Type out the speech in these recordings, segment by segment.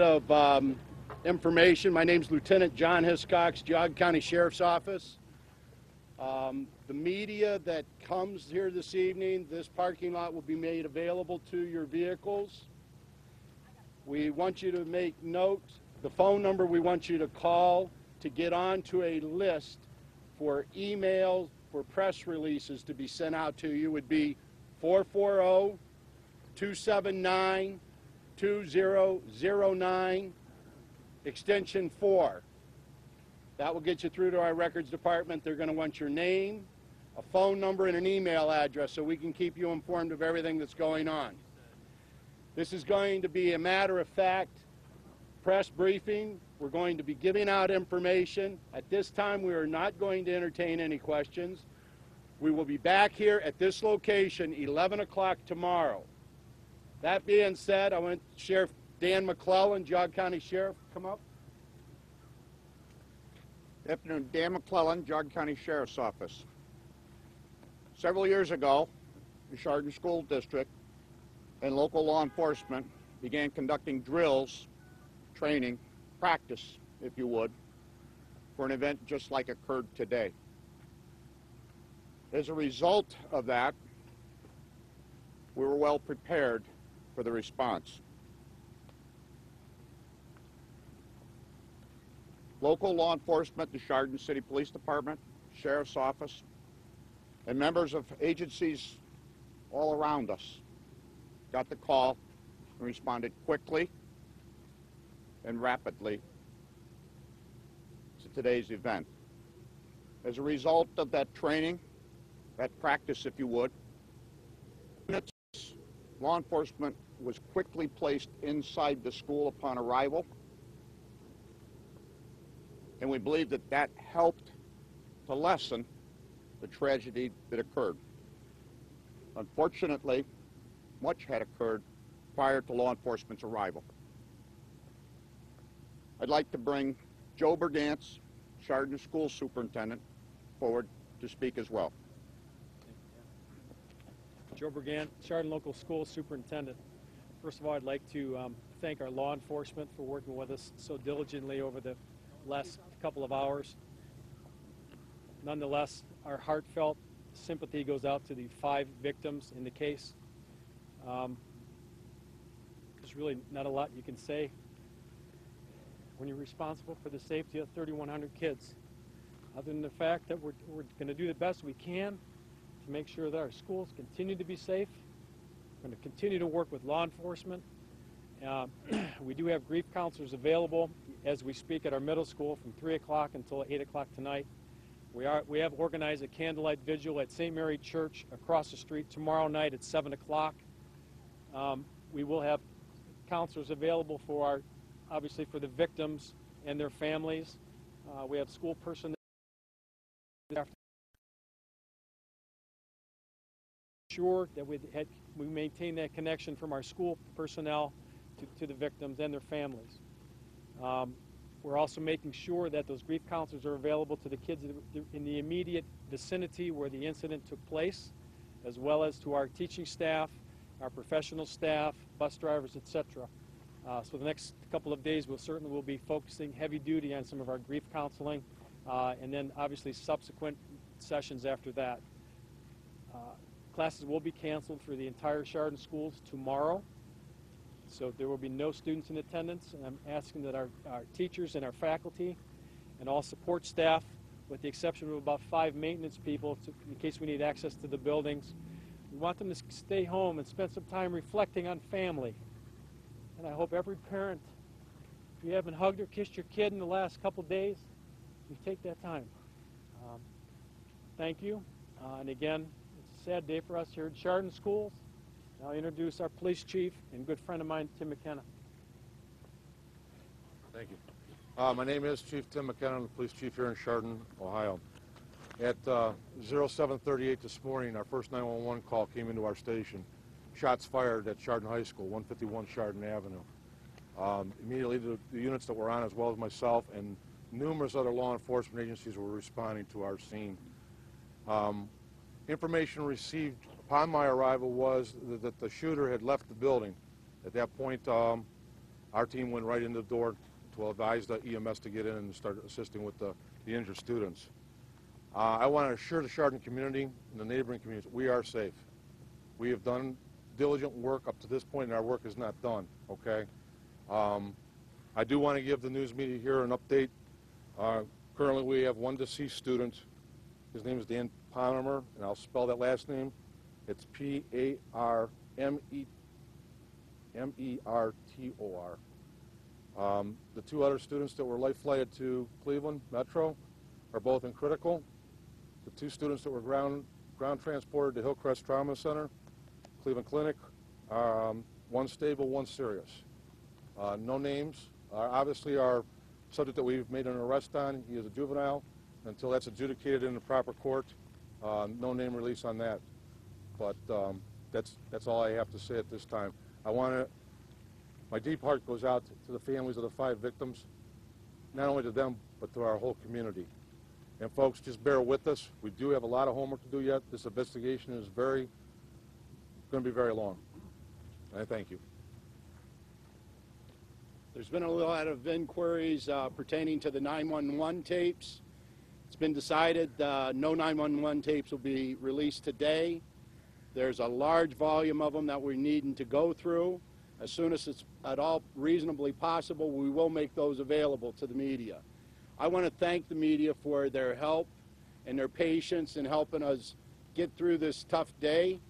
of information. My name's Lieutenant John Hiscox, Geauga County Sheriff's Office. The media that comes here this evening, this parking lot will be made available to your vehicles. We want you to make note, the phone number we want you to call to get onto a list for emails for press releases to be sent out to you would be 440-279-2009, extension 4. That will get you through to our records department. They're going to want your name, a phone number, and an email address so we can keep you informed of everything that's going on. This is going to be a matter-of-fact press briefing. We're going to be giving out information. At this time, we are not going to entertain any questions. We will be back here at this location 11 o'clock tomorrow. That being said, I want Sheriff Dan McClellan, Geauga County Sheriff, come up. Good afternoon, Dan McClellan, Geauga County Sheriff's Office. Several years ago, the Chardon School District and local law enforcement began conducting drills, training, practice, if you would, for an event just like occurred today. As a result of that, we were well prepared for the response. Local law enforcement, the Chardon City Police Department, Sheriff's Office, and members of agencies all around us got the call and responded quickly and rapidly to today's event. As a result of that training, that practice, if you would, law enforcement was quickly placed inside the school upon arrival, and we believe that that helped to lessen the tragedy that occurred. Unfortunately, much had occurred prior to law enforcement's arrival. I'd like to bring Joe Bergantz, Chardon School Superintendent, forward to speak as well. Joe Bergantz, Chardon Local School Superintendent. First of all, I'd like to thank our law enforcement for working with us so diligently over the last couple of hours. Nonetheless, our heartfelt sympathy goes out to the 5 victims in the case. There's really not a lot you can say when you're responsible for the safety of 3,100 kids, other than the fact that we're going to do the best we can to make sure that our schools continue to be safe. We're going to continue to work with law enforcement. We do have grief counselors available as we speak at our middle school from 3 o'clock until 8 o'clock tonight. We have organized a candlelight vigil at St. Mary Church across the street tomorrow night at 7 o'clock. We will have counselors available for obviously for the victims and their families. We have school personnel sure that we maintain that connection from our school personnel to the victims and their families. We're also making sure that those grief counselors are available to the kids in the immediate vicinity where the incident took place, as well as to our teaching staff, our professional staff, bus drivers, etc. So the next couple of days we'll be focusing heavy duty on some of our grief counseling, and then obviously subsequent sessions after that. Classes will be canceled for the entire Chardon schools tomorrow, so there will be no students in attendance, and I'm asking that our teachers and our faculty and all support staff, with the exception of about 5 maintenance people in case we need access to the buildings, we want them to stay home and spend some time reflecting on family. And I hope every parent, if you haven't hugged or kissed your kid in the last couple days, you take that time. Thank you. And again, it's a sad day for us here at Chardon Schools. I'll introduce our police chief and good friend of mine, Tim McKenna. Thank you. My name is Chief Tim McKenna. I'm the police chief here in Chardon, Ohio. At 07:38 this morning, our first 911 call came into our station. Shots fired at Chardon High School, 151 Chardon Avenue. Immediately, the units that were on, as well as myself and numerous other law enforcement agencies, were responding to our scene. Information received upon my arrival was that the shooter had left the building. At that point, Our team went right into the door to advise the EMS to get in and start assisting with the injured students. I want to assure the Chardon community and the neighboring communities we are safe. We have done diligent work up to this point, and our work is not done, okay? I do want to give the news media here an update. Currently, we have one deceased student. His name is Dan Ponemer, and I'll spell that last name. It's Parmemertor. The two other students that were life flighted to Cleveland Metro are both in critical. The two students that were ground transported to Hillcrest Trauma Center, Cleveland Clinic, one stable, one serious. No names. Obviously, our subject that we've made an arrest on, he is a juvenile. Until that's adjudicated in the proper court, no name release on that. But that's all I have to say at this time. My deep heart goes out to the families of the 5 victims, not only to them, but to our whole community. And folks, just bear with us. We do have a lot of homework to do yet. This investigation is going to be very long. And I thank you. There's been a lot of inquiries pertaining to the 911 tapes. It's been decided no 911 tapes will be released today. There's a large volume of them that we're needing to go through. As soon as it's at all reasonably possible, we will make those available to the media. I want to thank the media for their help and their patience in helping us get through this tough day.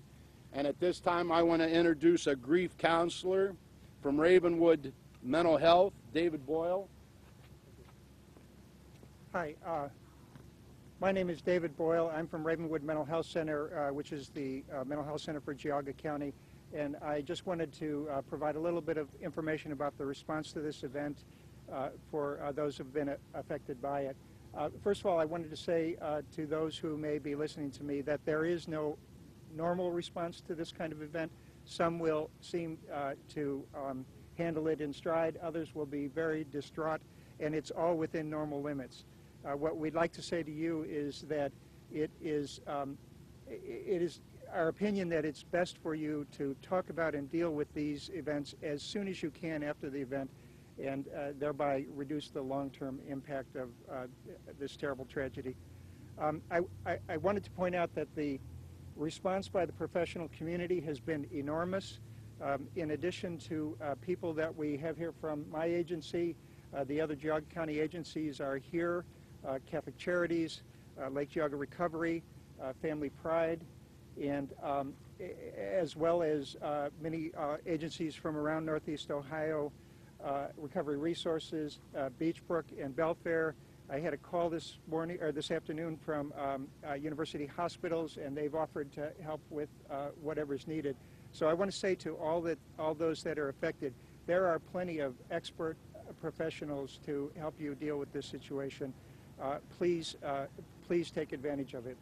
And at this time, I want to introduce a grief counselor from Ravenwood Mental Health, David Boyle. Hi, my name is David Boyle. I'm from Ravenwood Mental Health Center, which is the mental health center for Geauga County. And I just wanted to provide a little bit of information about the response to this event for those who have been affected by it. First of all, I wanted to say to those who may be listening to me that there is no normal response to this kind of event. Some will seem to handle it in stride, others will be very distraught, and it's all within normal limits. What we'd like to say to you is that it is our opinion that it's best for you to talk about and deal with these events as soon as you can after the event, and thereby reduce the long-term impact of this terrible tragedy. I wanted to point out that the response by the professional community has been enormous. In addition to people that we have here from my agency, the other Geauga County agencies are here, Catholic Charities, Lake Geauga Recovery, Family Pride, and as well as many agencies from around Northeast Ohio, Recovery Resources, Beachbrook, and Belfair. I had a call this afternoon from university hospitals, and they've offered to help with whatever's needed. So I want to say to all those that are affected, there are plenty of expert professionals to help you deal with this situation. Please take advantage of it.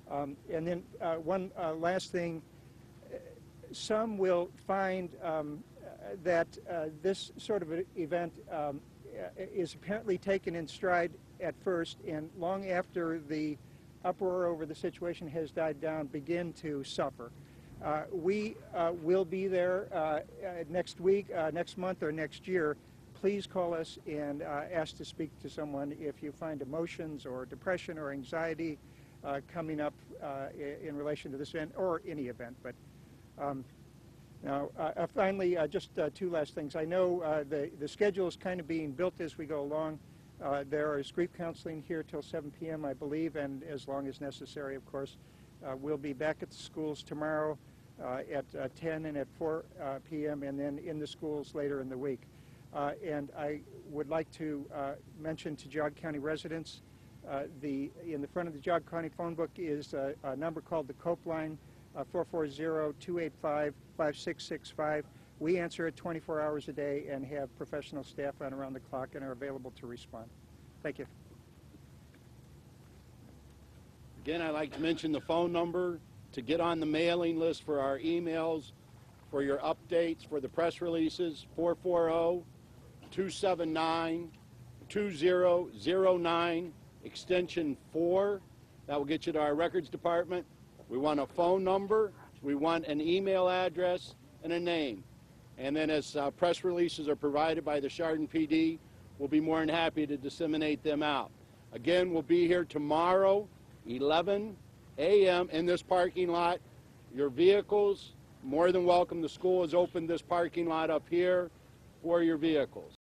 And then one last thing, some will find that this sort of event is apparently taken in stride at first, and long after the uproar over the situation has died down, begin to suffer. We will be there next week, next month, or next year. Please call us and ask to speak to someone if you find emotions or depression or anxiety coming up in relation to this event or any event. But now, finally, just 2 last things. I know the schedule is kind of being built as we go along. There is grief counseling here till 7 p.m., I believe, and as long as necessary, of course. We'll be back at the schools tomorrow at 10 and at 4 p.m., and then in the schools later in the week. And I would like to mention to Geauga County residents, in the front of the Geauga County phone book is a number called the COPE line, 440-285-5665. We answer it 24 hours a day and have professional staff on around the clock and are available to respond. Thank you. Again, I'd like to mention the phone number to get on the mailing list for our emails, for your updates, for the press releases, 440-279-2009, extension 4. That will get you to our records department. We want a phone number, we want an email address, and a name. And then as press releases are provided by the Chardon PD, we'll be more than happy to disseminate them out. Again, we'll be here tomorrow, 11 a.m. in this parking lot. Your vehicles, more than welcome. The school has opened this parking lot up here for your vehicles.